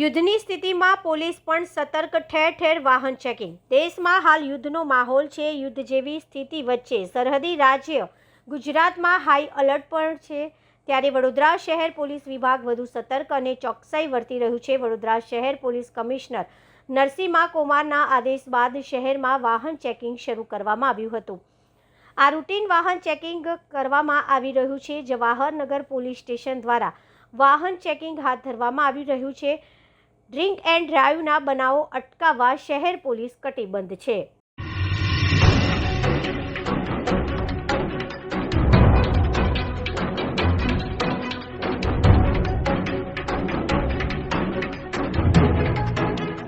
યુદ્ધની સ્થિતિમાં પોલીસ પણ સતર્ક, ઠેર ઠેર વાહન ચેકિંગ. દેશમાં હાલ યુદ્ધનો માહોલ છે. યુદ્ધ જેવી સ્થિતિ વચ્ચે સરહદી રાજ્ય ગુજરાતમાં હાઈ એલર્ટ પર છે. ત્યારે વડોદરા શહેર પોલીસ વિભાગ વધુ સતર્ક અને ચોકસાઈ વર્તી રહ્યું છે. વડોદરા શહેર પોલીસ કમિશનર નરસિંહા કુમારના આદેશ બાદ શહેરમાં વાહન ચેકિંગ શરૂ કરવામાં આવ્યું હતું. આ રૂટીન વાહન ચેકિંગ કરવામાં આવી રહ્યું છે. જવાહરનગર પોલીસ સ્ટેશન દ્વારા વાહન ચેકિંગ હાથ ધરવામાં આવી રહ્યું છે. ડ્રિંક એન્ડ ડ્રાઈવના બનાવો અટકાવવા શહેર પોલીસ કટિબદ્ધ છે.